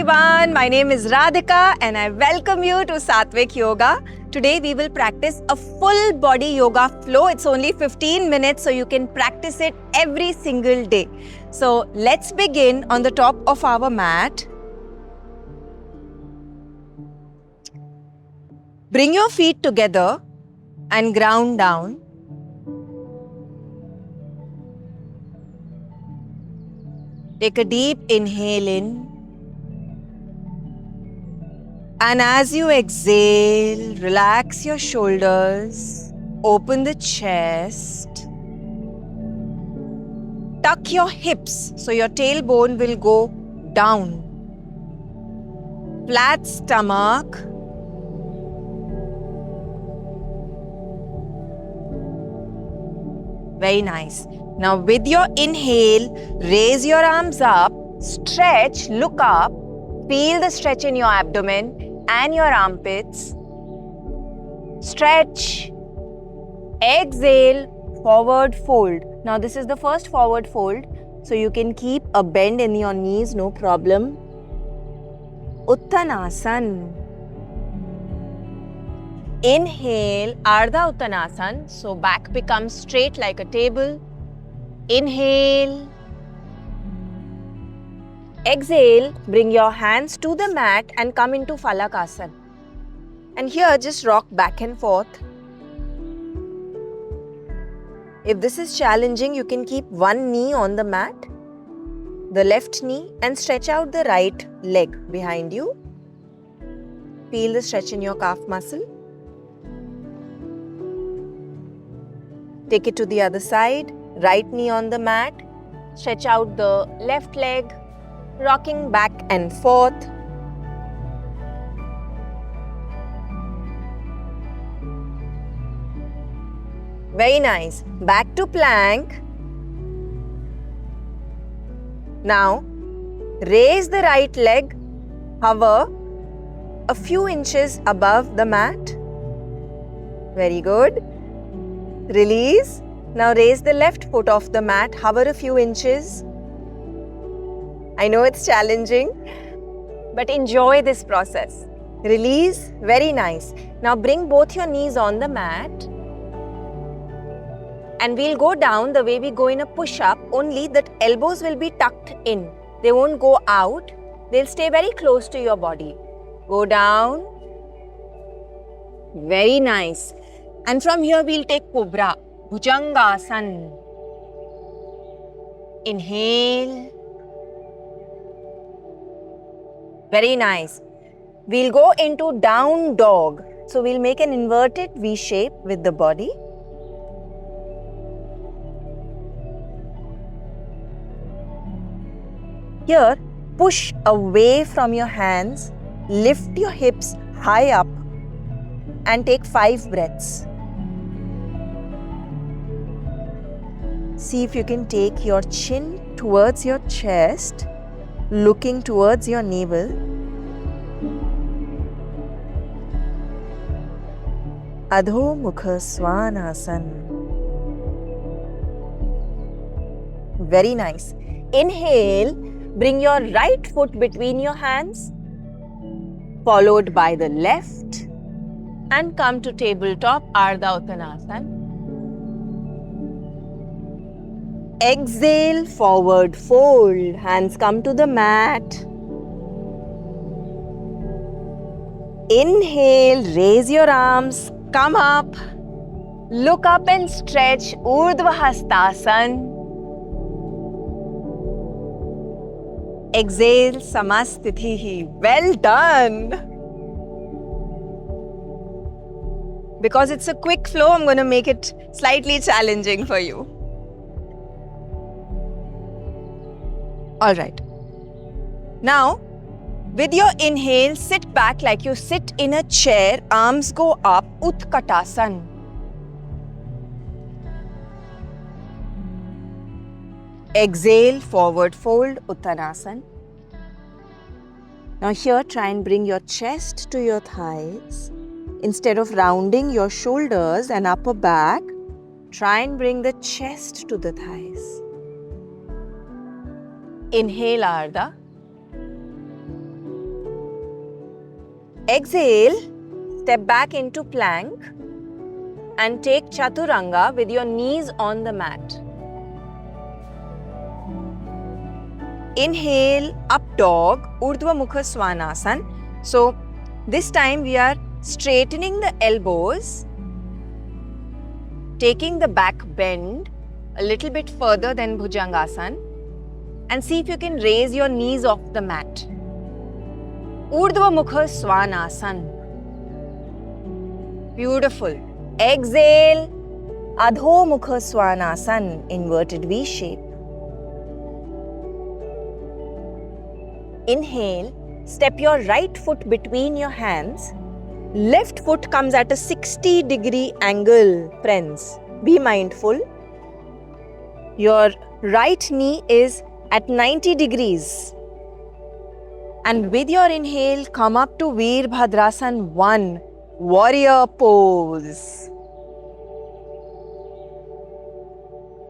everyone, my name is Radhika and I welcome you to Satvic Yoga. Today we will practice a full body yoga flow. It's only 15 minutes so you can practice it every single day. So let's begin on the top of our mat. Bring your feet together and ground down. Take a deep inhale in. And as you exhale, relax your shoulders, open the chest, tuck your hips so your tailbone will go down. Flat stomach. Very nice. Now with your inhale, raise your arms up, stretch, look up, feel the stretch in your abdomen and your armpits. Stretch. Exhale, forward fold. Now this is the first forward fold, so you can keep a bend in your knees, no problem. Uttanasana. Inhale, Ardha Uttanasana, so back becomes straight like a table. Inhale. Exhale, bring your hands to the mat and come into Falakasana. And here just rock back and forth. If this is challenging, you can keep one knee on the mat, the left knee, and stretch out the right leg behind you. Feel the stretch in your calf muscle. Take it to the other side, right knee on the mat, stretch out the left leg, rocking back and forth. Very nice. Back to plank. Now, raise the right leg, hover a few inches above the mat. Very good. Release. Now raise the left foot off the mat, hover a few inches. I know it's challenging, but enjoy this process. Release. Very nice. Now bring both your knees on the mat. And we'll go down the way we go in a push-up, only that elbows will be tucked in. They won't go out. They'll stay very close to your body. Go down. Very nice. And from here we'll take Cobra, Bhujangasana. Inhale. Very nice. We'll go into down dog. So we'll make an inverted V shape with the body. Here, push away from your hands, lift your hips high up and take 5 breaths. See if you can take your chin towards your chest, looking towards your navel. Adho Mukha Svanasana. Very nice. Inhale, bring your right foot between your hands, followed by the left, and come to tabletop Ardha Uttanasana. Exhale, forward fold. Hands come to the mat. Inhale, raise your arms, come up. Look up and stretch, Urdhva Hastasana. Exhale, Samastitihi. Well done. Because it's a quick flow, I'm going to make it slightly challenging for you. Alright. Now, with your inhale, sit back like you sit in a chair, arms go up, Utkatasana. Exhale, forward fold, Uttanasana. Now here, try and bring your chest to your thighs. Instead of rounding your shoulders and upper back, try and bring the chest to the thighs. Inhale Ardha. Exhale, step back into plank and take chaturanga with your knees on the mat. Inhale, up dog, Urdhva Mukha Svanasana. So, this time we are straightening the elbows, taking the back bend a little bit further than Bhujangasana, and see if you can raise your knees off the mat. Urdhva Mukha Svanasana. Beautiful. Exhale, Adho Mukha Svanasana, inverted V shape. Inhale, step your right foot between your hands. Left foot comes at a 60-degree angle, friends. Be mindful. Your right knee is at 90 degrees. And with your inhale, come up to Veerbhadrasana 1, warrior pose.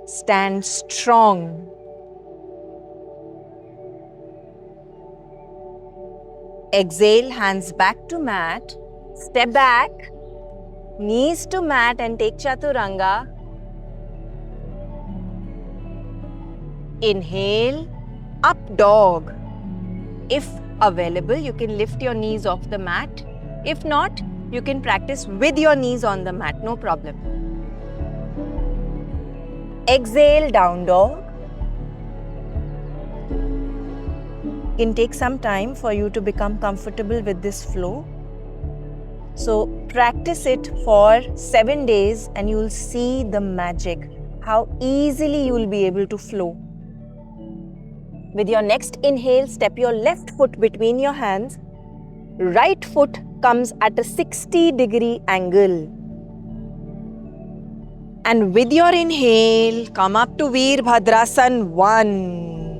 Stand strong. Exhale, hands back to mat. Step back, knees to mat and take chaturanga. Inhale, up dog. If available, you can lift your knees off the mat. If not, you can practice with your knees on the mat, no problem. Exhale, down dog. It can take some time for you to become comfortable with this flow. So practice it for 7 days and you will see the magic, how easily you will be able to flow. With your next inhale, step your left foot between your hands. Right foot comes at a 60-degree angle. And with your inhale, come up to Veerbhadrasana 1.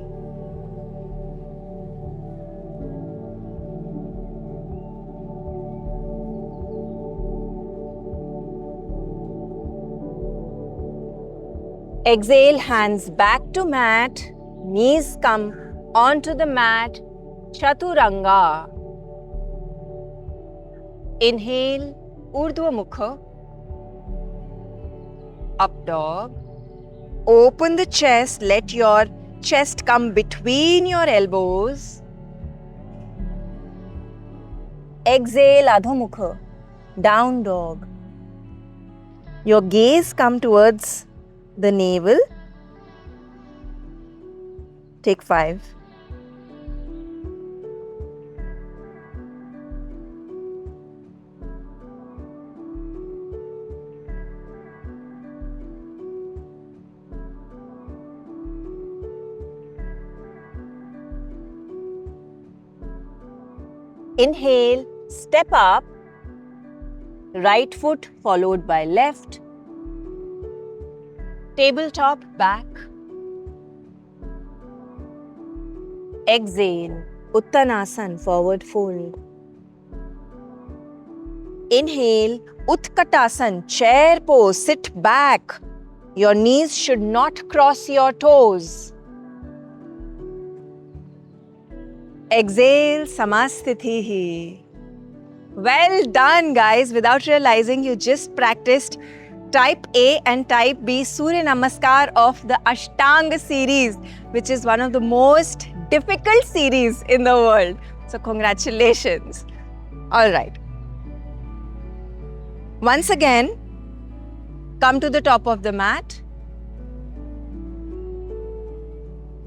Exhale, hands back to mat, knees come onto the mat, chaturanga. Inhale, Urdhva Mukha, up dog. Open the chest, let your chest come between your elbows. Exhale, Adho Mukha, down dog. Your gaze come towards the navel. Take 5. Inhale, step up, right foot followed by left, tabletop back. Exhale, Uttanasana, forward fold. Inhale, Utkatasana, chair pose, sit back. Your knees should not cross your toes. Exhale, Samasthiti. Well done, guys. Without realizing, you just practiced Type A and Type B Surya Namaskar of the Ashtanga series, which is one of the most difficult series in the world. So, congratulations. All right. Once again, come to the top of the mat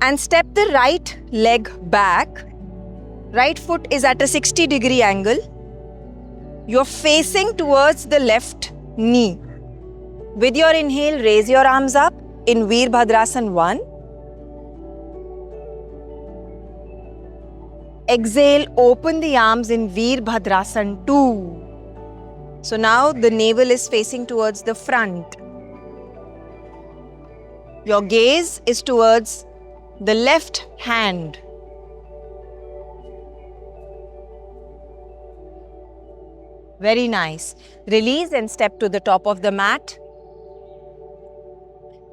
and step the right leg back. Right foot is at a 60-degree angle. You're facing towards the left knee. With your inhale, raise your arms up in Veerbhadrasana 1. Exhale, open the arms in Veerbhadrasana 2. So now the navel is facing towards the front. Your gaze is towards the left hand. Very nice. Release and step to the top of the mat.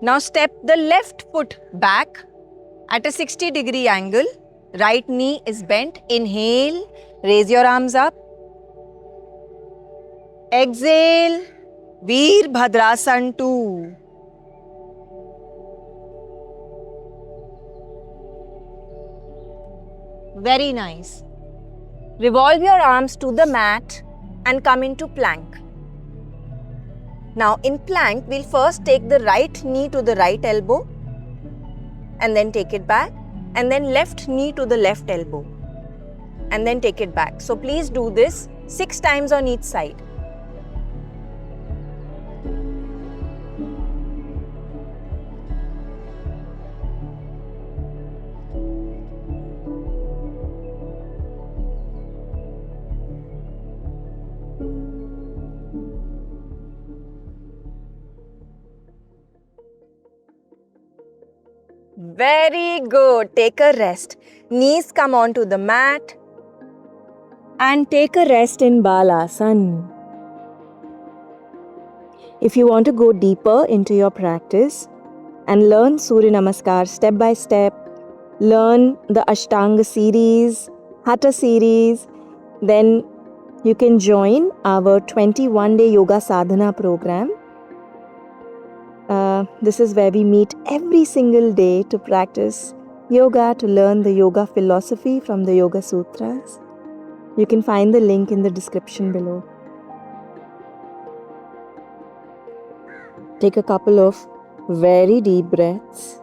Now step the left foot back at a 60-degree angle. Right knee is bent. Inhale, raise your arms up. Exhale, Veerbhadrasana 2. Very nice. Revolve your arms to the mat and come into plank. Now in plank, we'll first take the right knee to the right elbow and then take it back, and then left knee to the left elbow and then take it back. So please do this 6 times on each side. Very good. Take a rest. Knees come onto the mat and take a rest in Balasana. If you want to go deeper into your practice and learn Surya Namaskar step by step, learn the Ashtanga series, Hatha series, then you can join our 21-day Yoga Sadhana program. This is where we meet every single day to practice yoga, to learn the yoga philosophy from the Yoga Sutras. You can find the link in the description below. Take a couple of very deep breaths.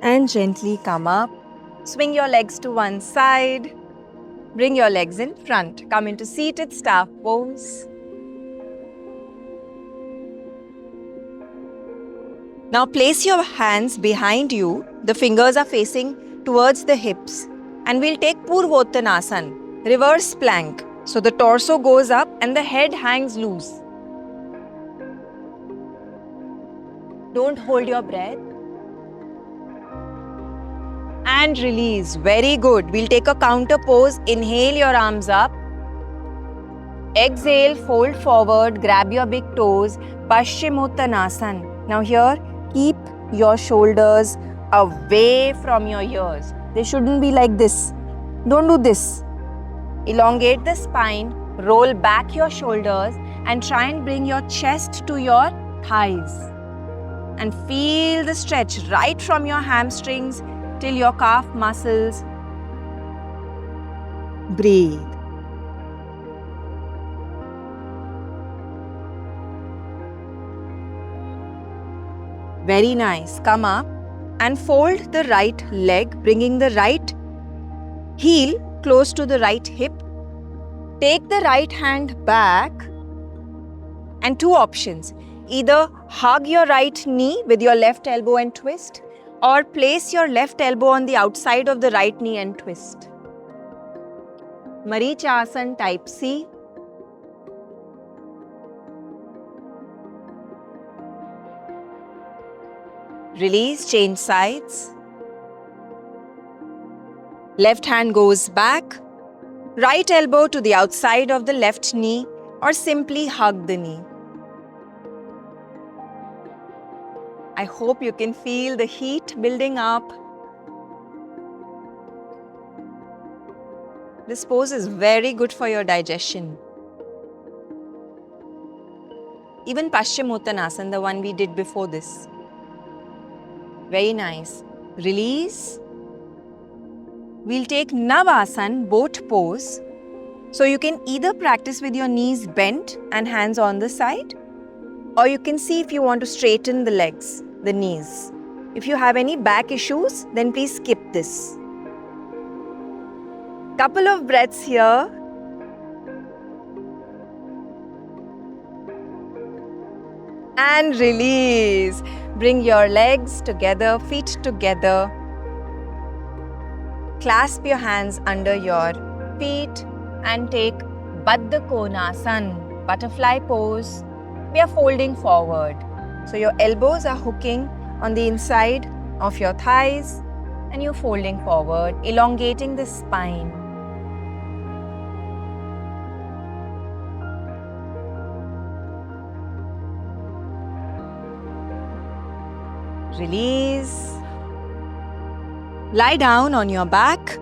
And gently come up. Swing your legs to one side. Bring your legs in front. Come into seated staff pose. Now place your hands behind you. The fingers are facing towards the hips. And we'll take Purvottanasana, reverse plank. So the torso goes up and the head hangs loose. Don't hold your breath. And release. Very good. We'll take a counter pose. Inhale your arms up. Exhale, fold forward, grab your big toes. Paschimottanasana. Now here, keep your shoulders away from your ears. They shouldn't be like this. Don't do this. Elongate the spine, roll back your shoulders and try and bring your chest to your thighs. And feel the stretch right from your hamstrings till your calf muscles. Breathe. Very nice. Come up and fold the right leg, bringing the right heel close to the right hip. Take the right hand back and 2 options. Either hug your right knee with your left elbow and twist, or place your left elbow on the outside of the right knee and twist. Marichasana type C. Release, change sides. Left hand goes back. Right elbow to the outside of the left knee, or simply hug the knee. I hope you can feel the heat building up. This pose is very good for your digestion. Even Paschimottanasana, the one we did before this. Very nice. Release. We'll take Navasana, boat pose. So you can either practice with your knees bent and hands on the side, or you can see if you want to straighten the legs, the knees. If you have any back issues, then please skip this. Couple of breaths here. And release. Bring your legs together, feet together. Clasp your hands under your feet and take Baddha Konasana, butterfly pose. We are folding forward. So your elbows are hooking on the inside of your thighs and you're folding forward, elongating the spine. Release. Lie down on your back.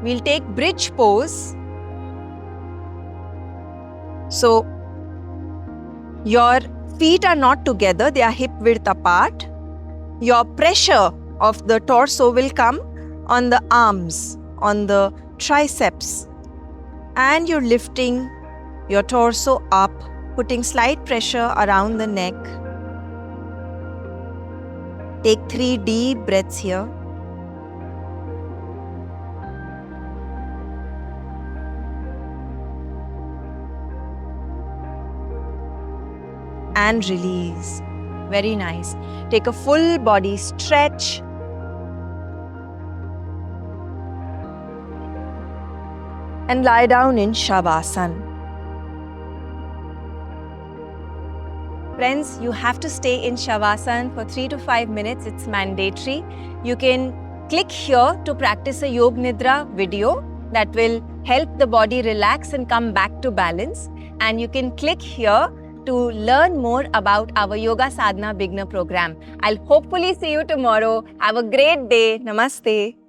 We'll take bridge pose. So, your feet are not together, they are hip width apart. Your pressure of the torso will come on the arms, on the triceps. And you're lifting your torso up, putting slight pressure around the neck. Take 3 deep breaths here. And release. Very nice. Take a full body stretch. And lie down in Shavasana. Friends, you have to stay in Shavasana for 3 to 5 minutes. It's mandatory. You can click here to practice a Yoga Nidra video that will help the body relax and come back to balance. And you can click here to learn more about our Yoga Sadhana Beginner program. I'll hopefully see you tomorrow. Have a great day. Namaste.